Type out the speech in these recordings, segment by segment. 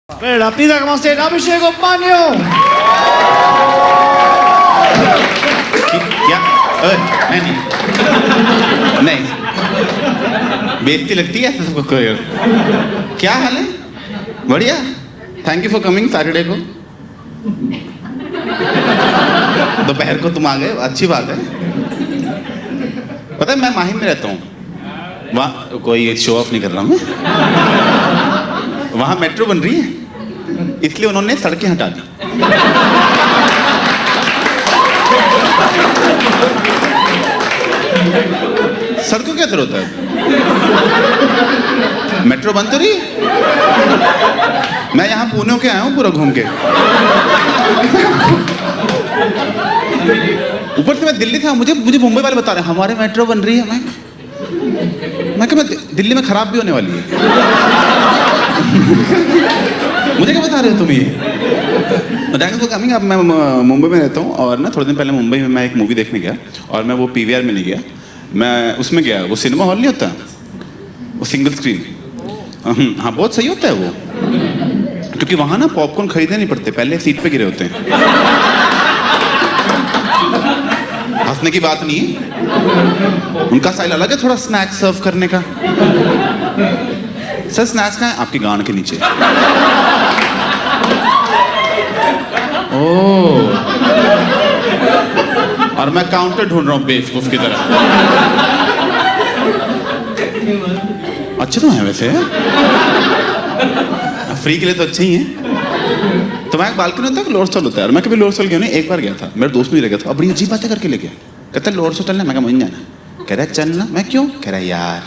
La pida como se Abhishek Upmanyu. क्या नहीं नहीं बेइज्जती लगती है सबको कोई और। क्या हाल है? बढ़िया। Thank you for coming Saturday को। दोपहर को तुम आ गए, अच्छी बात है। पता है मैं माहिम में रहता हूँ, वहाँ कोई शो ऑफ नहीं कर रहा हूँ मैं। वहाँ मेट्रो बन रही है, इसलिए उन्होंने सड़कें हटा दी। सड़कों क्या जरूरत है? मेट्रो बंद तो रही है। मैं यहाँ पुणे के आया हूँ पूरा घूम के। ऊपर से मैं दिल्ली था, मुझे मुंबई वाले बता रहे हैं हमारे मेट्रो बन रही है। मैं दिल्ली में खराब भी होने वाली है। मुझे क्या बता रहे हो तुम ये? Thanks for coming. अब मैं मुंबई में रहता हूँ और ना थोड़े दिन पहले मुंबई में मैं एक मूवी देखने गया और मैं वो पीवीआर में नहीं गया, मैं उसमें गया। वो सिनेमा हॉल नहीं होता, वो सिंगल स्क्रीन। हाँ बहुत सही होता है वो, क्योंकि वहाँ ना पॉपकॉर्न खरीदने नहीं पड़ते, पहले सीट पे गिरे होते हैं। हंसने की बात नहीं है, उनका स्टाइल अलग है थोड़ा स्नैक्स सर्व करने का। सर स्नैक्स कहाँ है? आपकी गांड के नीचे। ओह, और मैं काउंटर ढूंढ रहा हूँ बेवकूफ की तरह। अच्छे तो हैं वैसे, फ्री के लिए तो अच्छे ही हैं। तो मैं बालकनी होता है, लोअर स्टॉल होता है, और मैं कभी लोअर स्टॉल गया नहीं। एक बार गया था, मेरे दोस्त भी ले गया था, बड़ी अजीब बातें करके ले गया। कहता है लोअर स्टॉल चलना, मैं कहा मुझे जाना। कह रहा है चलना, मैं क्यों? कह रहा है यार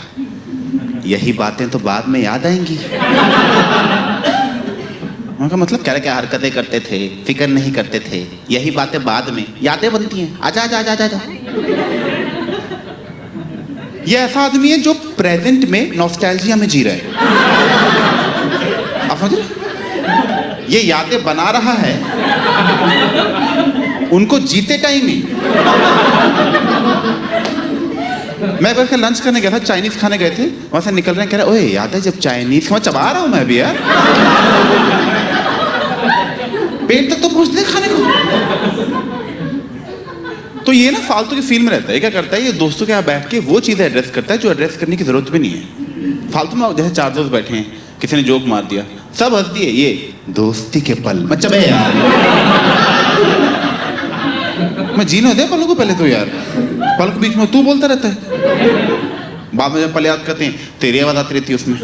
यही बातें तो बाद में याद आएंगी। मैं कहा मतलब? कह रहा क्या हरकतें करते थे, फिक्र नहीं करते थे, यही बातें बाद में यादें बनती हैं। आजा आजा आजा आजा। ये ऐसा आदमी है जो प्रेजेंट में नॉस्टैल्जिया में जी रहा है। आप समझ रहे? ये यादें बना रहा है उनको जीते टाइम ही। मैं एक बार लंच करने गया था, चाइनीज खाने गए थे, वहां से निकल रहे हैं, कह रहे ओए याद है जब चाइनीज मैं चबा रहा हूं मैं भी यार, पेट तक तो पहुंचते खाने को। तो ये ना फालतू की फील में रहता है। क्या करता है ये? दोस्तों के यहाँ बैठ के वो चीजें एड्रेस करता है जो एड्रेस करने की जरूरत भी नहीं है। फालतू में जैसे चार दोस्त बैठे हैं, किसी ने जोक मार दिया, सब हंस दिए, ये दोस्ती के पल। मैं चबे यार, मैं जीने दे पलों को पहले तो यार। पल के बीच में तू बोलता रहता है, बाद में जब पल याद करते हैं तेरी आवाज आती रहती है उसमें।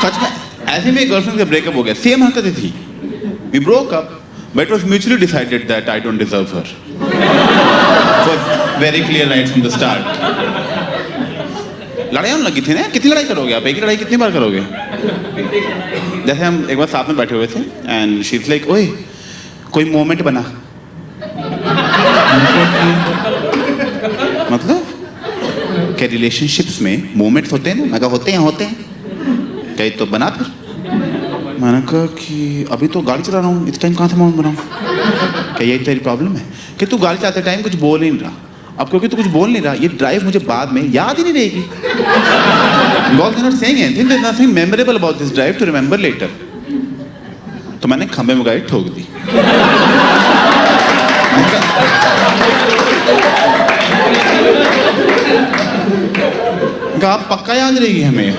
सच में ऐसे में गर्लफ्रेंड का ब्रेकअप हो गया, सेम हरकतें थी। We broke up but it was mutually decided that I don't deserve her. It was very clear right from the start. लड़ाई होने लगी थी ना। कितनी लड़ाई करोगे आप? एक ही लड़ाई कितनी बार करोगे? जैसे हम एक बार साथ में बैठे हुए थे एंड शी इज लाइक ओए कोई मोमेंट बना। मतलब क्या रिलेशनशिप्स में मोमेंट्स होते हैं ना? मैं कहा होते हैं क्या तो बना। फिर मैंने कहा कि अभी तो गाड़ी चला रहा हूँ, इस टाइम कहाँ से मोमेंट बनाऊँ? क्या यही तेरी प्रॉब्लम है कि तू गाड़ी चलाते टाइम कुछ बोल ही नहीं रहा? अब क्योंकि तू कुछ बोल नहीं रहा, ये ड्राइव मुझे बाद में याद ही नहीं रहेगी। God is not saying anything, there's nothing memorable about this drive to remember later. तो मैंने खंबे में गाड़ी ठोक दी। आप पक्का याद रहेगी हमें?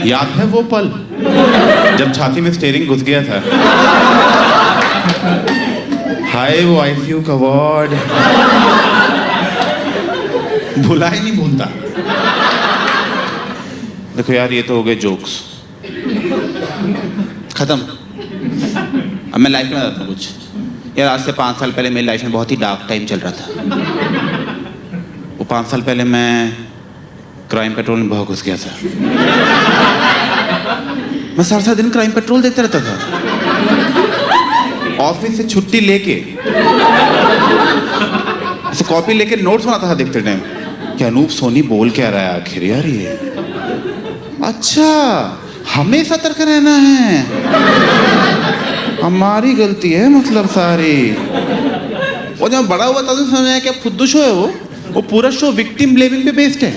याद है वो पल जब छाती में स्टीयरिंग घुस गया था? हाय वो आईसीयू का वार्ड भुला ही नहीं भूलता। देखो यार ये तो हो गए जोक्स, खत्म। अब मैं लाइफ में बताता हूँ कुछ। यार आज से 5 साल पहले मेरी लाइफ में बहुत ही डार्क टाइम चल रहा था। वो 5 साल पहले मैं क्राइम पेट्रोल में बहुत घुस गया था। मैं सारा दिन क्राइम पेट्रोल देखते रहता था। ऑफिस से छुट्टी लेके ऐसे कॉपी लेके नोट्स बनाता था देखते टाइम कि अनूप सोनी बोल क्या रहा है आखिर यार ये। अच्छा हमें सतर्क रहना है, हमारी गलती है मतलब सारी। वो जब बड़ा हुआ था तो समझ आया क्या फुद्दू शो है वो पूरा शो विक्टिम ब्लेमिंग पे बेस्ड है।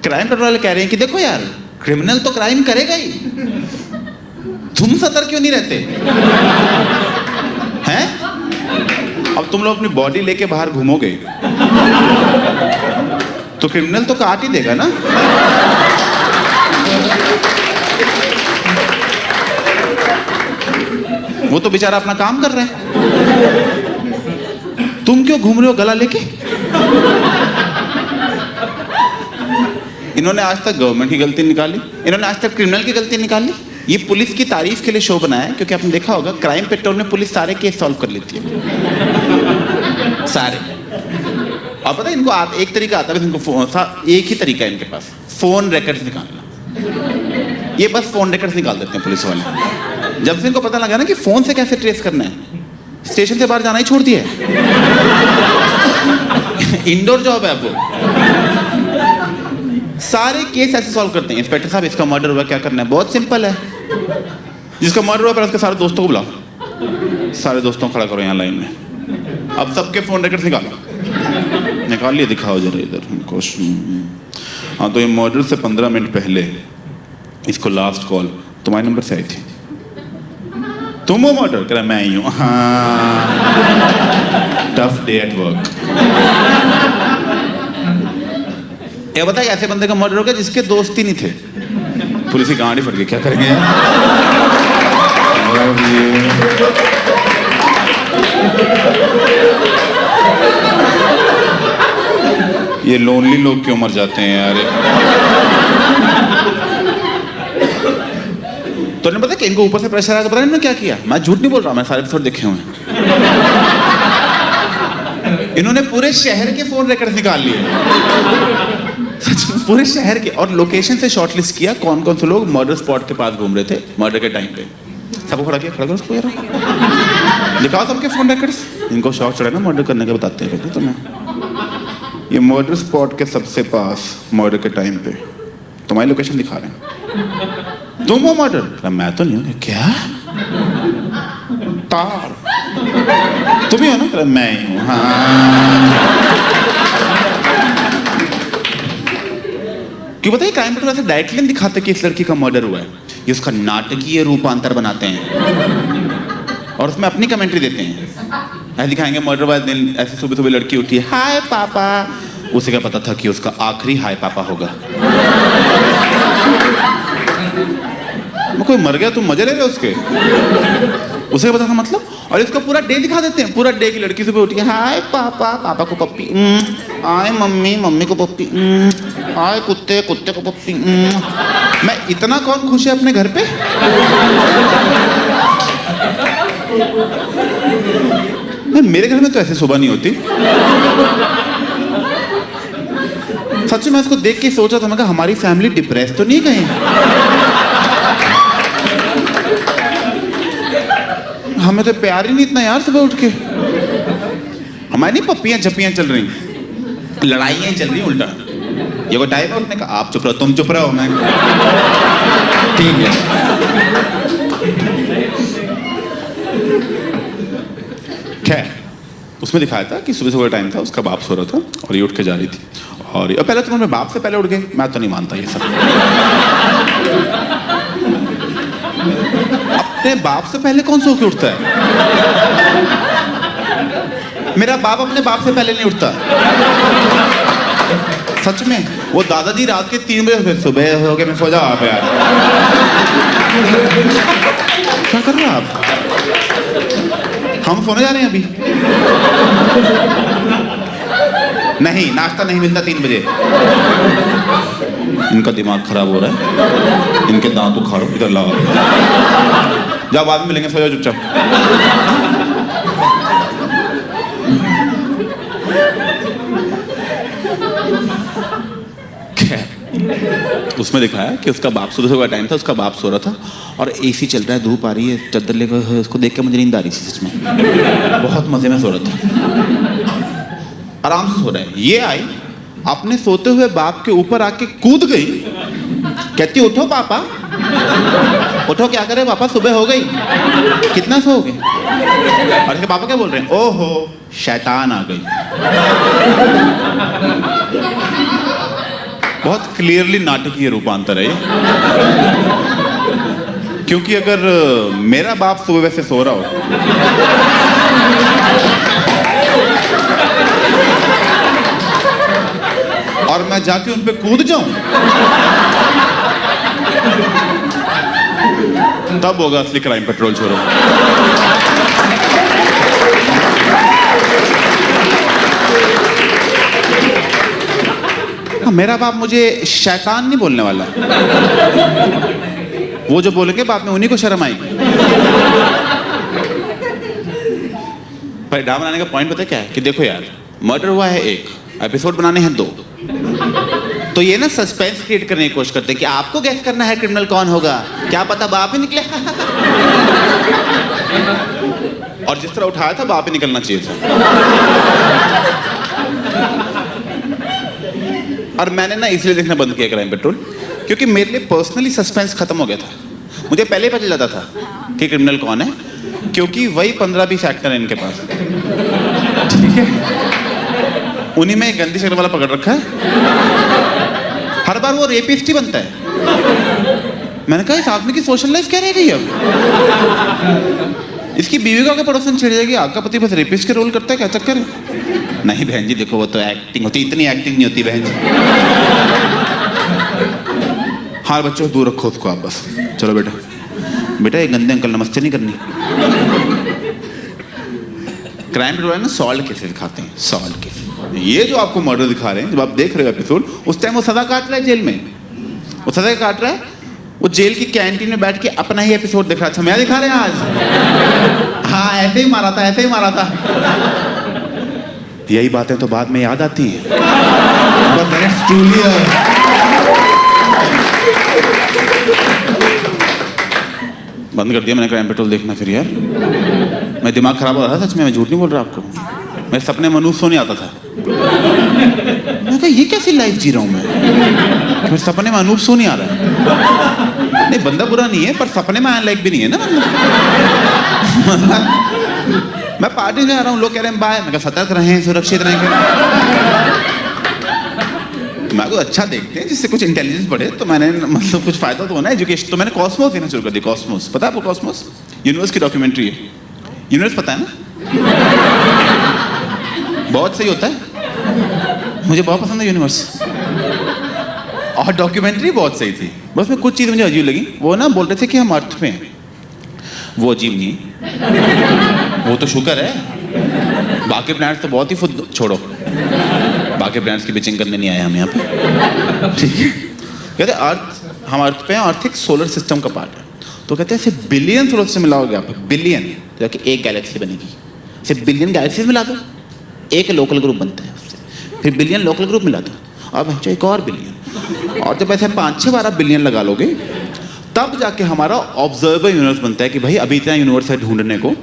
क्राइम पेट्रोल वाले कह रहे हैं कि देखो यार क्रिमिनल तो क्राइम करेगा ही, तुम सतर्क क्यों नहीं रहते हैं? अब तुम लोग अपनी बॉडी लेके बाहर घूमोगे तो क्रिमिनल तो काट ही देगा ना। वो तो बेचारा अपना काम कर रहा है, तुम क्यों घूम रहे हो गला लेके? इन्होंने आज तक गवर्नमेंट की गलती निकाली, इन्होंने आज तक क्रिमिनल की गलती निकाली। ये पुलिस की तारीफ के लिए शो बनाया है, क्योंकि आपने देखा होगा क्राइम पेट्रोल में पुलिस सारे केस सॉल्व कर लेती है, सारे। और पता है इनको एक तरीका आता है, इनको एक ही तरीका है इनके पास, फोन रिकॉर्ड्स निकालना। ये बस फोन रिकॉर्ड्स निकाल देते हैं पुलिस वाले। जब से इनको पता लगा ना कि फोन से कैसे ट्रेस करना है, स्टेशन से बाहर जाना ही छोड़ दिया है। इंडोर जॉब है अब वो। सारे केस ऐसे सॉल्व करते हैं। इंस्पेक्टर साहब इसका मर्डर हुआ, क्या करना है? बहुत सिंपल है, जिसका मर्डर हुआ पर उसके सारे दोस्तों को बुलाओ, सारे दोस्तों को खड़ा करो यहाँ लाइन में। अब सबके फोन रिकॉर्ड निकाल लिए, दिखाओ जरा इधर हमको। हाँ, तो ये मर्डर से 15 मिनट पहले इसको लास्ट कॉल तुम्हारे नंबर से आई थी। तुम वो मर्डर करा? मैं ही हूँ। हाँ, टफ डे एट वर्क। ये बताए ऐसे बंदे का मर्डर हो गया जिसके दोस्त ही नहीं थे, पुलिस की गाड़ी फट गई, क्या करेंगे यार? ये लोनली लोग क्यों मर जाते हैं यार? तो नहीं पता कि इनको ऊपर से प्रेशर आया, तो पता नहीं इन्होंने क्या किया। मैं झूठ नहीं बोल रहा, मैं सारे एपिसोड देखे हुए हैं। इन्होंने पूरे शहर के फोन रिकॉर्ड निकाल लिए, पूरे शहर के, और लोकेशन से शॉर्टलिस्ट किया कौन कौन से लोग मर्डर स्पॉट के पास घूम रहे थे मर्डर के टाइम पे। सबको खड़ा किया, खड़ा करो उसको यार, दिखाओ सबके फोन रिकॉर्ड्स। इनको शौक चढ़ा ना मर्डर करने के, बताते हैं पहले तुम्हें। ये मर्डर स्पॉट के सबसे पास मर्डर के टाइम पे तुम्हारी लोकेशन दिखा रहे हैं। तुम हो मर्डर? मैं तो नहीं हूँ। क्या तार तुम ही हो ना? मैं ही हूँ। हाँ, क्यों बताइए क्राइम पेट्रोल ऐसे डायरेक्टली दिखाते कि इस लड़की का मर्डर हुआ है, ये उसका नाटकीय रूपांतर बनाते हैं और उसमें अपनी कमेंट्री देते हैं। ऐसे दिखाएंगे मर्डर वाले दिन ऐसे सुबह सुबह लड़की उठी है, हाय पापा। उसे क्या पता था कि उसका आखिरी हाय पापा होगा। कोई मर गया, तुम मजे ले रहे हो उसके, उसे पता था मतलब। और इसका पूरा डे दिखा देते हैं, पूरा डे की लड़की सुबह उठी है, हाय पापा, पापा को पप्पी, आए मम्मी, मम्मी को पप्पी, आए कुत्ते, कुत्ते को पप्पी। मैं इतना कौन खुश है अपने घर पे? मेरे घर में तो ऐसे सुबह नहीं होती। सच में मैं इसको देख के सोचा था, मैं कहा हमारी फैमिली डिप्रेस तो नहीं कहीं? हमें तो प्यार ही नहीं इतना यार सुबह उठ के। हमारी नहीं पप्पियां झप्पियां चल रही, लड़ाइयां चल रही उल्टा। ये कोई टाइम है उठने का? आप चुप रहो, तुम चुप रहो, मैं ठीक है। खैर, उसमें दिखाया था कि सुबह सुबह टाइम था, उसका बाप सो रहा था और ये उठ के जा रही थी। और पहले तो मैं बाप से पहले उठ गए, मैं तो नहीं मानता ये सब। अपने बाप से पहले कौन सो के उठता है? मेरा बाप अपने बाप से पहले नहीं उठता, सच में। वो दादाजी रात के 3 बजे फिर सुबह हो गए, मैं सो जाओ आप यार। क्या कर रहे हो आप? हम सोने जा रहे हैं अभी। नहीं, नाश्ता नहीं मिलता 3 बजे। इनका दिमाग खराब हो रहा है, इनके दांत उखाड़ो, इधर लाओ। जाओ, बाद में मिलेंगे, सो जाओ चुपचाप। उसमें दिखाया कि उसका बाप सुबह का टाइम था, उसका बाप सो रहा था और एसी चल रहा है, धूप आ रही है, चादर लेकर। उसको देख के मुझे नींद आ रही थी सच में, बहुत मजे में सो रहा था, आराम से सो रहा है। ये आई, अपने सोते हुए बाप के ऊपर आके कूद गई, कहती उठो पापा, उठो, क्या करे पापा, सुबह हो गई, कितना सोओगे? और इसके पापा क्या बोल रहे हैं? ओहो शैतान आ गई। बहुत क्लियरली नाटकीय रूपांतर है ये। क्योंकि अगर मेरा बाप सुबह वैसे सो रहा हो और मैं जाके उन पे कूद जाऊं, तब होगा असली क्राइम पेट्रोल छोड़ो। हाँ, मेरा बाप मुझे शैतान नहीं बोलने वाला। वो जो बोलेंगे बाद में उन्हीं को शर्म आएगी। भाई ड्रामा बनाने का पॉइंट पता है क्या है कि देखो यार, मर्डर हुआ है 1, एपिसोड बनाने हैं 2, तो ये ना सस्पेंस क्रिएट करने की कोशिश करते हैं कि आपको गैस करना है क्रिमिनल कौन होगा, क्या पता बाप ही निकले। और जिस तरह उठाया था बाप ही निकलना चाहिए था। और मैंने ना इसलिए देखना बंद किया क्राइम पेट्रोल, क्योंकि मेरे लिए पर्सनली सस्पेंस खत्म हो गया था। मुझे पहले ही पता चल जाता था कि क्रिमिनल कौन है, क्योंकि वही 15-20 एक्टर हैं इनके पास, ठीक है। उन्हीं में एक गंदी शक्ल वाला पकड़ रखा है, हर बार वो रेपिस्ट ही बनता है। मैंने कहा इस आदमी की सोशल लाइफ क्या रह गई अब, इसकी बीवी का पड़ोसन छिड़ जाएगी, आपका पति बस रेपिस्ट के रोल करता है, क्या चक्कर है। नहीं बहन जी देखो, वो तो एक्टिंग होती, इतनी एक्टिंग नहीं होती बहन जी। हाँ बच्चों दूर रखो उसको आप बस, चलो बेटा बेटा ये गंदे अंकल नमस्ते नहीं करनी। क्राइम पेट्रोल ना सॉल्ट केसेस दिखाते हैं, सॉल्ट केसेस। ये जो आपको मर्डर दिखा रहे हैं, जब आप देख रहे हो एपिसोड, उस टाइम वो सजा काट रहा है जेल में, वो सजा काट रहा है, वो जेल की कैंटीन में बैठ के अपना ही एपिसोड दिख रहा था। मैं दिखा रहे हैं आज, हाँ ऐसे ही मारा था, ऐसे ही मारा था। यही बातें तो बाद में याद आती हैं। बंद कर दिया मैंने क्राइम पेट्रोल देखना फिर यार। मैं दिमाग खराब हो रहा था सच में, मैं झूठ नहीं बोल रहा आपको। मेरे सपने में अनूप सो नहीं आता था। मैं कहा ये कैसी लाइफ जी रहा हूँ मैं, मेरे सपने में अनूप सो नहीं आ रहा है। नहीं बंदा बुरा नहीं है, पर सपने में आने लायक भी नहीं है ना बंदा। मैं पार्टी में आ रहा हूँ, लोग कह रहे हैं बाय, मैं कहा सतर्क रहें, सुरक्षित रहेंगे। मैं को अच्छा देखते हैं जिससे कुछ इंटेलिजेंस बढ़े, तो मैंने मतलब कुछ फायदा तो होना है एजुकेशन। तो मैंने कॉस्मोस देना शुरू कर दी। कॉस्मोस पता है आपको, कॉस्मोस यूनिवर्स की डॉक्यूमेंट्री है। यूनिवर्स पता है ना, बहुत सही होता है, मुझे बहुत पसंद है यूनिवर्स। और डॉक्यूमेंट्री बहुत सही थी, बस में कुछ चीज़ मुझे अजीब लगी। वो ना बोल रहे थे कि हम अर्थ पे हैं, वो अजीब नहीं, वो तो शुक्र है। बाकी प्लैनेट्स तो बहुत ही खुद छोड़ो, बाकी प्लैनेट्स की बिचिंग करने नहीं आए हम यहाँ पे, ठीक है। कहते अर्थ, हम अर्थ पे हैं, अर्थ एक सोलर सिस्टम का पार्ट है। तो कहते हैं सिर्फ बिलियन सोलर सिस्टम मिलाओगे आप, बिलियन, तो जाके एक गैलेक्सी बनेगी। सिर्फ बिलियन गैलेक्सीज मिला दो, एक लोकल ग्रुप बनता है उससे, फिर बिलियन लोकल ग्रुप मिला दो, अब एक और बिलियन, और जब ऐसे 5-6-12 बिलियन लगा लोगे, तब जाके हमारा ऑब्जर्वर यूनिवर्स बनता है कि भाई अभी इतना यूनिवर्स है ढूंढने को,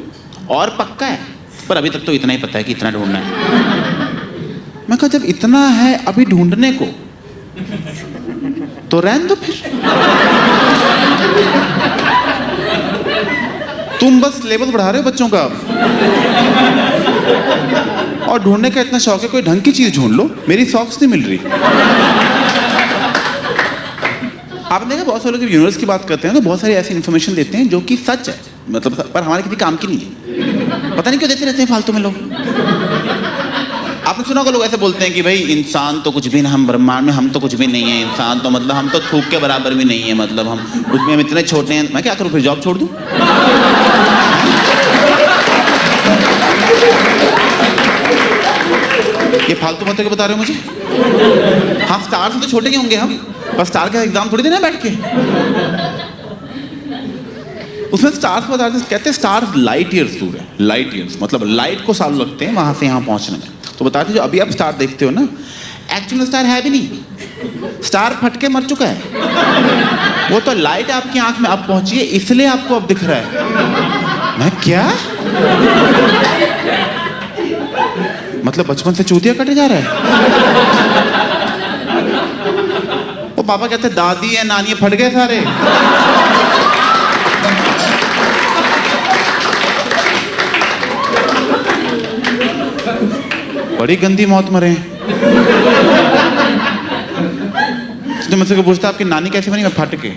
और पक्का है, पर अभी तक तो इतना ही पता है कि इतना ढूंढना है। मैं कहा जब इतना है अभी ढूंढने को, तो रहने दो फिर, तुम बस लेवल बढ़ा रहे हो बच्चों का। और ढूंढने का इतना शौक है, कोई ढंग की चीज ढूंढ लो, मेरी सॉक्स नहीं मिल रही। आपने देखा बहुत सारे लोग यूनिवर्स की बात करते हैं तो बहुत सारी ऐसी इन्फॉर्मेशन देते हैं जो कि सच है, मतलब पर हमारे किसी काम की नहीं है। पता नहीं क्यों देते रहते हैं फालतू में लोग। आपने सुना होगा लोग ऐसे बोलते हैं कि भाई इंसान तो कुछ भी ना, हम ब्रह्मांड में हम तो कुछ भी नहीं है, इंसान तो मतलब हम तो थूक के बराबर भी नहीं है, मतलब हम उसमें हम इतने छोटे हैं। मैं क्या करूँ फिर, जॉब छोड़ दूँ? ये फालतू बातें क्यों बता रहे हो मुझे? हाँ स्टार से तो छोटे के होंगे हम, पर स्टार का एग्जाम थोड़ी देना बैठ के। उसमें स्टार्स बता रहे, कहते हैं स्टार्स लाइट ईयर्स दूर है, लाइट ईयर्स मतलब लाइट को साल लगते हैं वहां से यहाँ पहुंचने में। तो बताते जो अभी आप स्टार देखते हो ना, एक्चुअल स्टार है भी नहीं, स्टार फट के मर चुका है। वो तो लाइट आपकी आंख में अब पहुंची है, इसलिए आपको अब दिख रहा है। मैं क्या मतलब बचपन से चूतिया कटे जा रहा है? वो पापा कहते दादी है नानी फट गए सारे। बड़ी गंदी मौत मरे हैं। तो मुझसे पूछता आपकी नानी कैसे बनी, मैं फट के